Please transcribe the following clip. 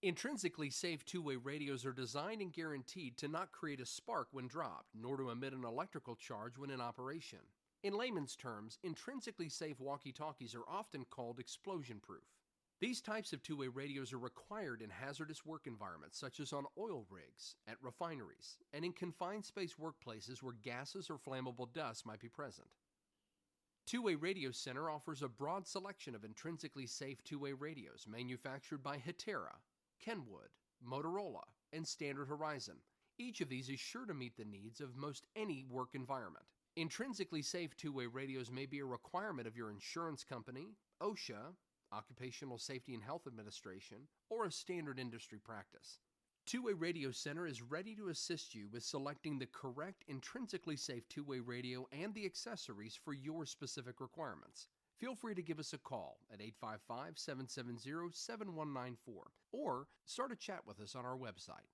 Intrinsically safe two-way radios are designed and guaranteed to not create a spark when dropped, nor to emit an electrical charge when in operation. In layman's terms, intrinsically safe walkie-talkies are often called explosion-proof. These types of two-way radios are required in hazardous work environments such as on oil rigs, at refineries, and in confined space workplaces where gases or flammable dust might be present. Two-Way Radio Center offers a broad selection of intrinsically safe two-way radios manufactured by Hitera, Kenwood, Motorola, and Standard Horizon. Each of these is sure to meet the needs of most any work environment. Intrinsically safe two-way radios may be a requirement of your insurance company, OSHA, Occupational Safety and Health Administration, or a standard industry practice. Two-Way Radio Center is ready to assist you with selecting the correct intrinsically safe two-way radio and the accessories for your specific requirements. Feel free to give us a call at 855-770-7194 or start a chat with us on our website.